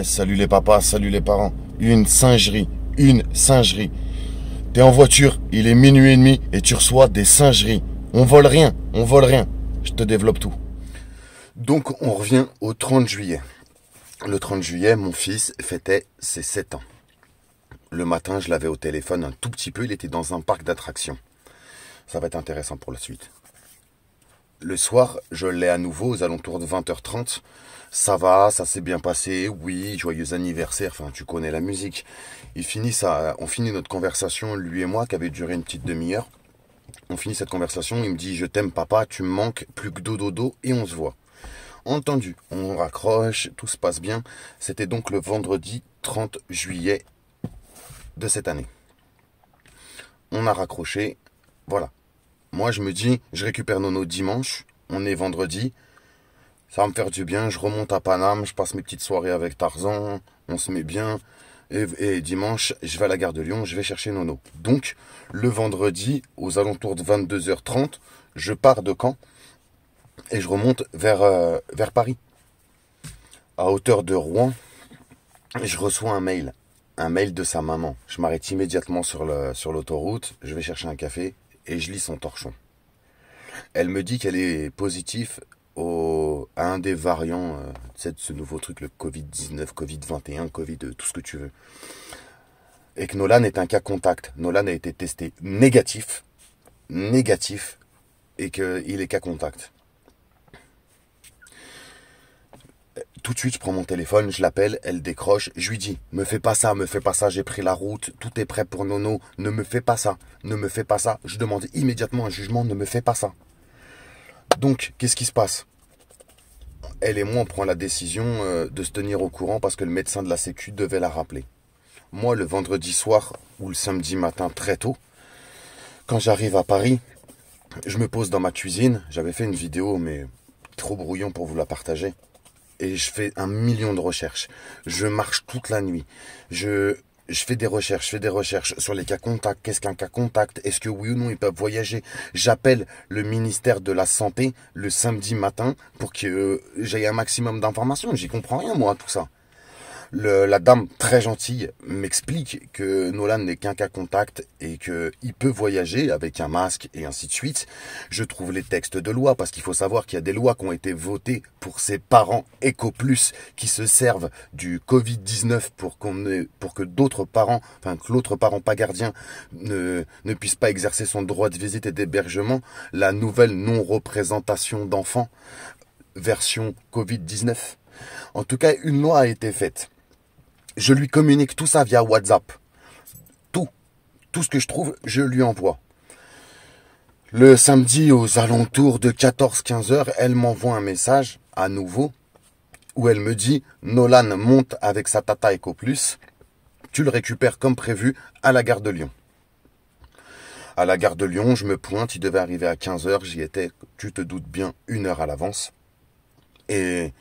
Salut les papas, salut les parents. Une singerie, une singerie. T'es en voiture, il est minuit et demi et tu reçois des singeries. On vole rien, on vole rien. Je te développe tout. Donc on revient au 30 juillet. Le 30 juillet, mon fils fêtait ses 7 ans. Le matin, je l'avais au téléphone un tout petit peu, il était dans un parc d'attractions. Ça va être intéressant pour la suite. Le soir, je l'ai à nouveau aux alentours de 20h30. Ça va, ça s'est bien passé, oui, joyeux anniversaire, enfin tu connais la musique. On finit notre conversation, lui et moi, qui avait duré une petite demi-heure. On finit cette conversation, il me dit « Je t'aime papa, tu me manques, plus que dodo, et on se voit ». Entendu, on raccroche, tout se passe bien. C'était donc le vendredi 30 juillet de cette année. On a raccroché, voilà. Moi, je me dis, je récupère Nono dimanche, on est vendredi, ça va me faire du bien, je remonte à Paname, je passe mes petites soirées avec Tarzan, on se met bien, et dimanche, je vais à la gare de Lyon, je vais chercher Nono. Donc, le vendredi, aux alentours de 22h30, je pars de Caen, et je remonte vers Paris. À hauteur de Rouen, je reçois un mail de sa maman. Je m'arrête immédiatement sur l'autoroute, je vais chercher un café, et je lis son torchon. Elle me dit qu'elle est positive à un des variants, de ce nouveau truc, le Covid-19, Covid-21, Covid, tout ce que tu veux. Et que Nolan est un cas contact. Nolan a été testé négatif, et qu'il est cas contact. Tout de suite, je prends mon téléphone, je l'appelle, elle décroche, je lui dis « Me fais pas ça, j'ai pris la route, tout est prêt pour Nono, ne me fais pas ça, ne me fais pas ça. » Je demande immédiatement un jugement, ne me fais pas ça. Donc, qu'est-ce qui se passe? Elle et moi, on prend la décision de se tenir au courant parce que le médecin de la Sécu devait la rappeler. Moi, le vendredi soir ou le samedi matin très tôt, quand j'arrive à Paris, je me pose dans ma cuisine. J'avais fait une vidéo, mais trop brouillon pour vous la partager. Et je fais 1 million de recherches. Je marche toute la nuit. Je fais des recherches sur les cas contacts. Qu'est-ce qu'un cas contact? Est-ce que oui ou non ils peuvent voyager? J'appelle le ministère de la Santé le samedi matin pour que j'aie un maximum d'informations. J'y comprends rien, moi, tout ça. La dame très gentille m'explique que Nolan n'est qu'un cas contact et qu'il peut voyager avec un masque et ainsi de suite. Je trouve les textes de loi parce qu'il faut savoir qu'il y a des lois qui ont été votées pour ces parents éco-plus qui se servent du Covid-19 pour que d'autres parents, enfin que l'autre parent pas gardien ne puisse pas exercer son droit de visite et d'hébergement. La nouvelle non-représentation d'enfants version Covid-19. En tout cas, une loi a été faite. Je lui communique tout ça via WhatsApp. Tout ce que je trouve, je lui envoie. Le samedi, aux alentours de 14-15 heures, elle m'envoie un message, à nouveau, où elle me dit « Nolan monte avec sa Tata EcoPlus. Tu le récupères comme prévu à la gare de Lyon. » À la gare de Lyon, je me pointe, il devait arriver à 15 heures. J'y étais, tu te doutes bien, 1 heure à l'avance. Et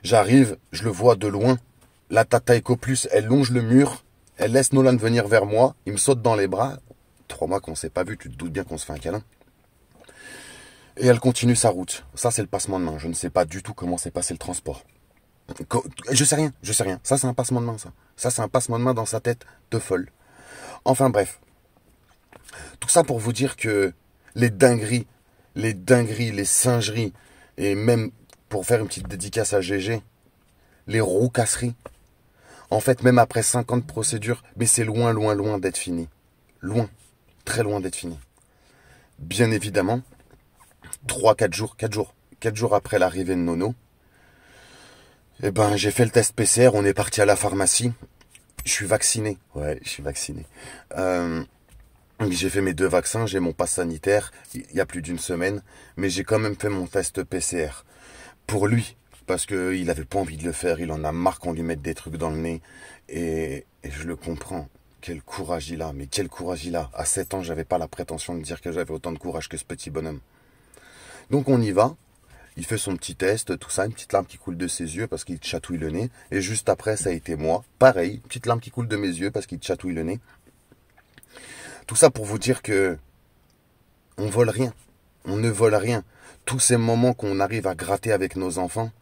j'arrive, je le vois de loin. La Tata EcoPlus, elle longe le mur, elle laisse Nolan venir vers moi, il me saute dans les bras. 3 mois qu'on ne s'est pas vu, tu te doutes bien qu'on se fait un câlin. Et elle continue sa route. Ça, c'est le passement de main. Je ne sais pas du tout comment s'est passé le transport. Je sais rien. Ça, c'est un passement de main, ça. Ça, c'est un passement de main dans sa tête de folle. Enfin, bref. Tout ça pour vous dire que les dingueries, les singeries, et même pour faire une petite dédicace à GG, les roucasseries. En fait, même après 50 procédures, mais c'est loin d'être fini. Loin, très loin d'être fini. Bien évidemment, 4 jours après l'arrivée de Nono, eh ben, j'ai fait le test PCR, on est parti à la pharmacie. Je suis vacciné. Ouais, je suis vacciné. J'ai fait mes 2 vaccins, j'ai mon pass sanitaire, il y a plus d'1 semaine, mais j'ai quand même fait mon test PCR. Pour lui, parce qu'il n'avait pas envie de le faire, il en a marre qu'on lui mette des trucs dans le nez. Et je le comprends. Quel courage il a, mais quel courage il a. À 7 ans, j'avais pas la prétention de dire que j'avais autant de courage que ce petit bonhomme. Donc on y va, il fait son petit test, tout ça, une petite larme qui coule de ses yeux parce qu'il chatouille le nez. Et juste après, ça a été moi. Pareil, petite larme qui coule de mes yeux parce qu'il chatouille le nez. Tout ça pour vous dire que on vole rien. On ne vole rien. Tous ces moments qu'on arrive à gratter avec nos enfants,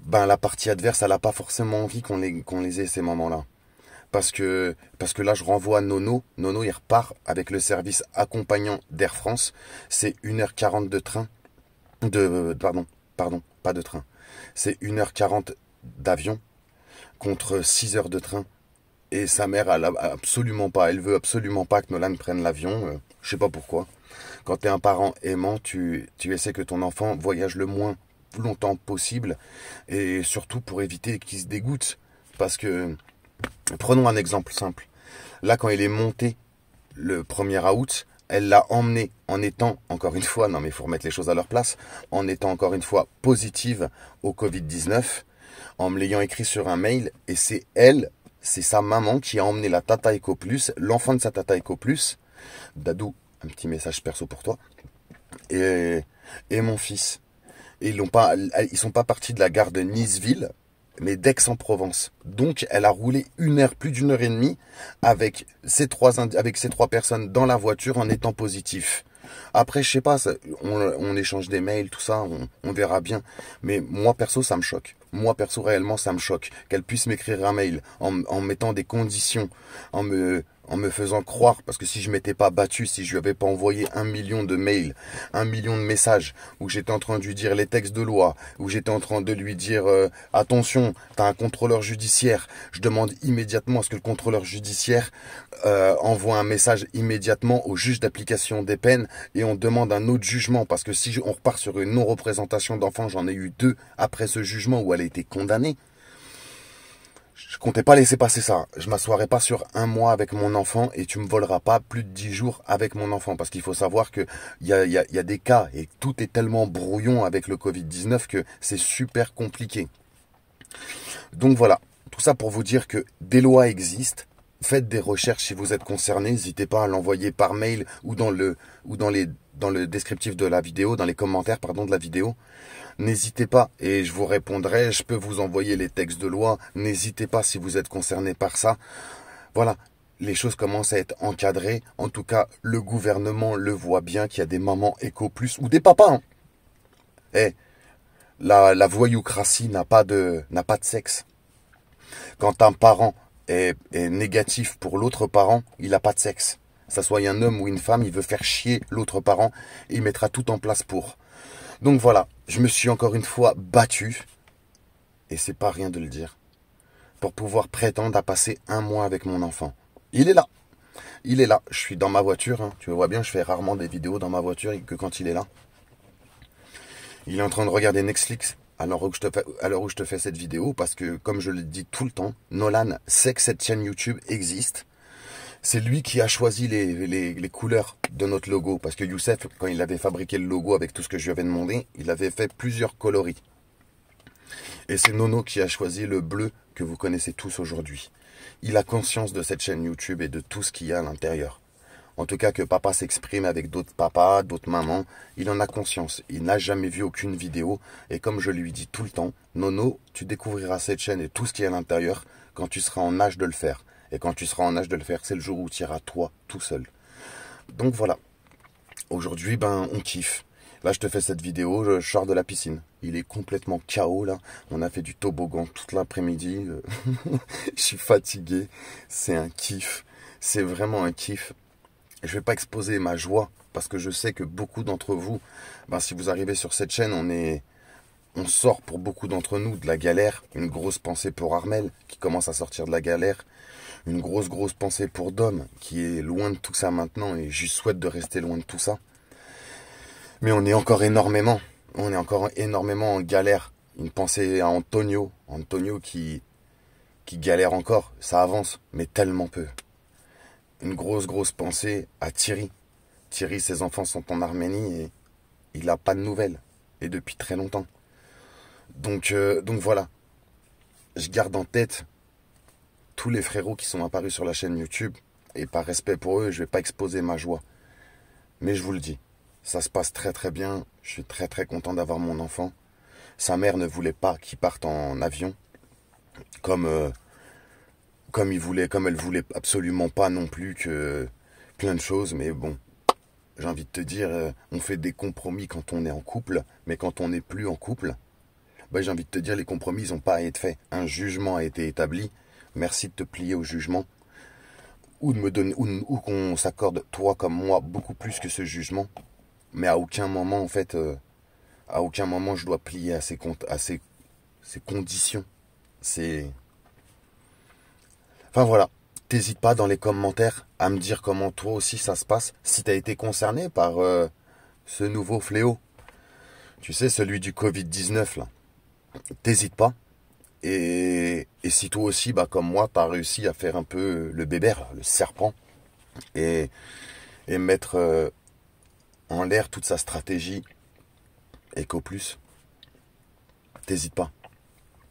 ben la partie adverse, elle n'a pas forcément envie qu'on les ait ces moments-là. Parce que là, je renvoie Nono. Nono, il repart avec le service accompagnant d'Air France. C'est 1h40 de train. Pardon, pas de train. C'est 1h40 d'avion contre 6 heures de train. Et sa mère, elle veut absolument pas que Nolan prenne l'avion. Je sais pas pourquoi. Quand tu es un parent aimant, tu essaies que ton enfant voyage le moins longtemps possible. Et surtout pour éviter qu'il se dégoûte. Parce que, prenons un exemple simple. Là, quand il est monté le 1er août, elle l'a emmené en étant, encore une fois, non mais il faut remettre les choses à leur place, en étant encore une fois positive au Covid-19, en me l'ayant écrit sur un mail, et c'est elle, c'est sa maman qui a emmené la Tata Eco Plus, l'enfant de sa Tata Eco Plus, Dadou, un petit message perso pour toi, et mon fils. Et ils sont pas partis de la gare de Niceville, mais d'Aix-en-Provence. Donc, elle a roulé plus d'une heure et demie avec ces trois personnes dans la voiture en étant positif. Après, je sais pas, on échange des mails, tout ça, on verra bien. Mais moi, perso, ça me choque. Moi, perso, réellement, ça me choque. Qu'elle puisse m'écrire un mail en mettant des conditions, en me faisant croire, parce que si je m'étais pas battu, si je lui avais pas envoyé 1 million de mails, 1 million de messages, où j'étais en train de lui dire les textes de loi, où j'étais en train de lui dire attention, t'as un contrôleur judiciaire, je demande immédiatement à ce que le contrôleur judiciaire envoie un message immédiatement au juge d'application des peines et on demande un autre jugement, parce que si on repart sur une non-représentation d'enfants, j'en ai eu 2 après ce jugement où elle a été condamnée. Je comptais pas laisser passer ça. Je m'assoirai pas sur 1 mois avec mon enfant et tu me voleras pas plus de 10 jours avec mon enfant. Parce qu'il faut savoir que il y a des cas et tout est tellement brouillon avec le Covid-19 que c'est super compliqué. Donc voilà. Tout ça pour vous dire que des lois existent. Faites des recherches si vous êtes concerné. N'hésitez pas à l'envoyer par mail ou dans le descriptif de la vidéo, dans les commentaires, pardon, de la vidéo. N'hésitez pas et je vous répondrai, je peux vous envoyer les textes de loi, n'hésitez pas si vous êtes concerné par ça. Voilà, les choses commencent à être encadrées, en tout cas le gouvernement le voit bien qu'il y a des mamans éco plus ou des papas. Hein. Eh, la voyoucratie n'a pas de sexe. Quand un parent est négatif pour l'autre parent, il n'a pas de sexe. Que ça soit un homme ou une femme, il veut faire chier l'autre parent et il mettra tout en place pour. Donc voilà, je me suis encore une fois battu, et c'est pas rien de le dire, pour pouvoir prétendre à passer 1 mois avec mon enfant. Il est là, je suis dans ma voiture, hein. Tu vois bien, je fais rarement des vidéos dans ma voiture et que quand il est là. Il est en train de regarder Netflix à l'heure où je te fais cette vidéo, parce que comme je le dis tout le temps, Nolan sait que cette chaîne YouTube existe. C'est lui qui a choisi les couleurs de notre logo. Parce que Youssef, quand il avait fabriqué le logo avec tout ce que je lui avais demandé, il avait fait plusieurs coloris. Et c'est Nono qui a choisi le bleu que vous connaissez tous aujourd'hui. Il a conscience de cette chaîne YouTube et de tout ce qu'il y a à l'intérieur. En tout cas, que papa s'exprime avec d'autres papas, d'autres mamans, il en a conscience. Il n'a jamais vu aucune vidéo. Et comme je lui dis tout le temps, Nono, tu découvriras cette chaîne et tout ce qu'il y a à l'intérieur quand tu seras en âge de le faire. Et quand tu seras en âge de le faire, c'est le jour où tu iras toi, tout seul. Donc voilà. Aujourd'hui, on kiffe. Là, je te fais cette vidéo, je sors de la piscine. Il est complètement KO, là. On a fait du toboggan toute l'après-midi. Je suis fatigué. C'est un kiff. C'est vraiment un kiff. Je vais pas exposer ma joie, parce que je sais que beaucoup d'entre vous, si vous arrivez sur cette chaîne, on sort pour beaucoup d'entre nous de la galère. Une grosse pensée pour Armel, qui commence à sortir de la galère. Une grosse pensée pour Dom, qui est loin de tout ça maintenant, et je souhaite de rester loin de tout ça. Mais on est encore énormément en galère. Une pensée à Antonio qui galère encore, ça avance, mais tellement peu. Une grosse pensée à Thierry. Thierry, ses enfants sont en Arménie et il n'a pas de nouvelles, et depuis très longtemps. Donc voilà, je garde en tête tous les frérots qui sont apparus sur la chaîne YouTube, et par respect pour eux, je vais pas exposer ma joie. Mais je vous le dis, ça se passe très bien, je suis très content d'avoir mon enfant. Sa mère ne voulait pas qu'il parte en avion, comme elle voulait absolument pas non plus que plein de choses, mais bon, j'ai envie de te dire, on fait des compromis quand on est en couple, mais quand on n'est plus en couple, bah, j'ai envie de te dire, les compromis n'ont pas à être faits. Un jugement a été établi. Merci de te plier au jugement. Ou de me donner, ou qu'on s'accorde, toi comme moi, beaucoup plus que ce jugement. Mais à aucun moment, en fait, à aucun moment je dois plier ces conditions. C'est... Enfin voilà. T'hésites pas dans les commentaires à me dire comment toi aussi ça se passe. Si t'as été concerné par ce nouveau fléau. Tu sais, celui du Covid-19 là. T'hésites pas. Et si toi aussi, bah, comme moi, t'as réussi à faire un peu le bébert, là, le serpent, et mettre en l'air toute sa stratégie Eco Plus, t'hésites pas.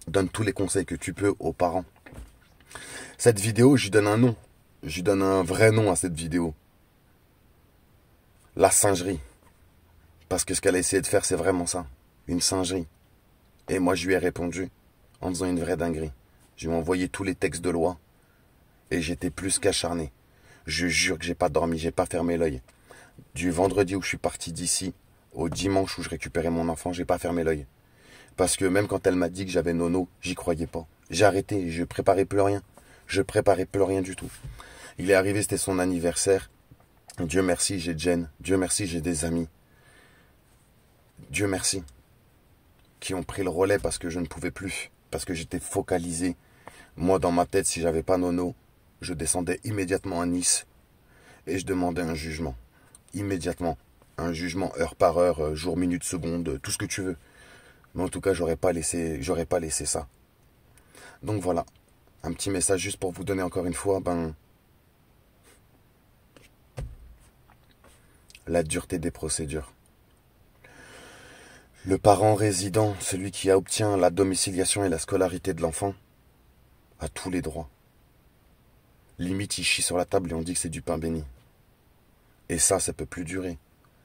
Donne tous les conseils que tu peux aux parents. Cette vidéo, je lui donne un nom. Je lui donne un vrai nom à cette vidéo. La singerie. Parce que ce qu'elle a essayé de faire, c'est vraiment ça. Une singerie. Et moi, je lui ai répondu en faisant une vraie dinguerie. Je lui ai envoyé tous les textes de loi. Et j'étais plus qu'acharné. Je jure que j'ai pas dormi, j'ai pas fermé l'œil. Du vendredi où je suis parti d'ici au dimanche où je récupérais mon enfant, j'ai pas fermé l'œil. Parce que même quand elle m'a dit que j'avais nono, j'y croyais pas. J'ai arrêté, je préparais plus rien. Je préparais plus rien du tout. Il est arrivé, c'était son anniversaire. Dieu merci, j'ai Jen. Dieu merci, j'ai des amis. Dieu merci. Qui ont pris le relais parce que je ne pouvais plus. Parce que j'étais focalisé. Moi, dans ma tête, si j'avais pas nono, je descendais immédiatement à Nice. Et je demandais un jugement. Immédiatement. Un jugement heure par heure, jour, minute, seconde, tout ce que tu veux. Mais en tout cas, j'aurais pas laissé ça. Donc voilà. Un petit message juste pour vous donner encore une fois, la dureté des procédures. Le parent résident, celui qui obtient la domiciliation et la scolarité de l'enfant, a tous les droits. Limite, il chie sur la table et on dit que c'est du pain béni. Et ça peut plus durer.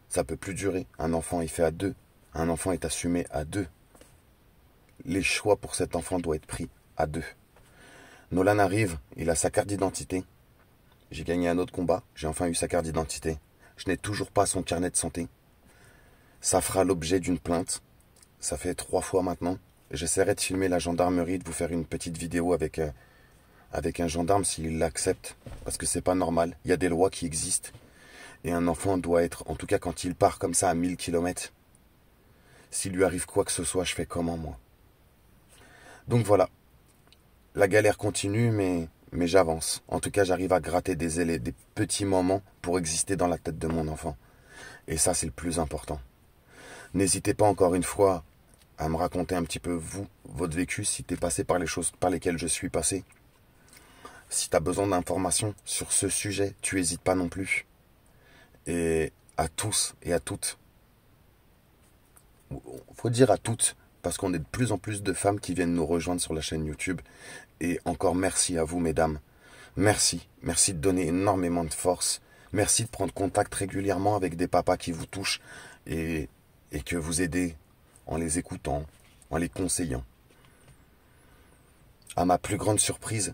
Ça peut plus durer. Un enfant est fait à deux. Un enfant est assumé à deux. Les choix pour cet enfant doivent être pris à deux. Nolan arrive, il a sa carte d'identité. J'ai gagné un autre combat, j'ai enfin eu sa carte d'identité. Je n'ai toujours pas son carnet de santé. Ça fera l'objet d'une plainte. Ça fait 3 fois maintenant. J'essaierai de filmer la gendarmerie, de vous faire une petite vidéo avec un gendarme s'il l'accepte. Parce que c'est pas normal. Il y a des lois qui existent. Et un enfant doit être, en tout cas quand il part comme ça à 1000 km, s'il lui arrive quoi que ce soit, je fais comment moi? Donc voilà. La galère continue, mais j'avance. En tout cas, j'arrive à gratter des petits moments pour exister dans la tête de mon enfant. Et ça, c'est le plus important. N'hésitez pas encore une fois à me raconter un petit peu, vous, votre vécu, si tu es passé par les choses par lesquelles je suis passé. Si tu as besoin d'informations sur ce sujet, tu n'hésites pas non plus. Et à tous et à toutes, faut dire à toutes, parce qu'on est de plus en plus de femmes qui viennent nous rejoindre sur la chaîne YouTube. Et encore merci à vous, mesdames. Merci. Merci de donner énormément de force. Merci de prendre contact régulièrement avec des papas qui vous touchent et que vous aidez en les écoutant, en les conseillant. À ma plus grande surprise,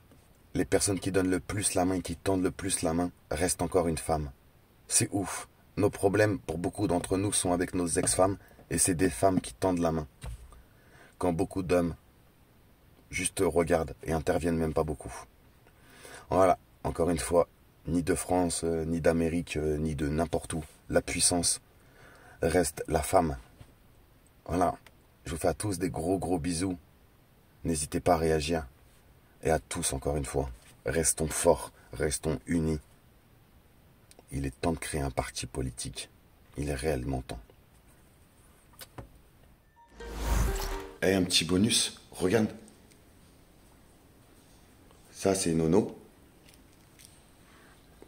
les personnes qui donnent le plus la main et qui tendent le plus la main restent encore une femme. C'est ouf. Nos problèmes, pour beaucoup d'entre nous, sont avec nos ex-femmes et c'est des femmes qui tendent la main. Quand beaucoup d'hommes juste regardent et interviennent même pas beaucoup. Voilà, encore une fois, ni de France, ni d'Amérique, ni de n'importe où. La puissance reste la femme. Voilà, je vous fais à tous des gros bisous. N'hésitez pas à réagir. Et à tous, encore une fois, restons forts, restons unis. Il est temps de créer un parti politique. Il est réellement temps. Et un petit bonus, regarde. Ça, c'est Nono.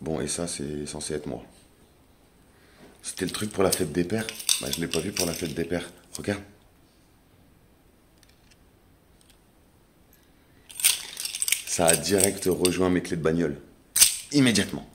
Bon, et ça, c'est censé être moi. C'était le truc pour la fête des pères. Bah, je ne l'ai pas vu pour la fête des pères. Regarde. Ça a direct rejoint mes clés de bagnole. Immédiatement.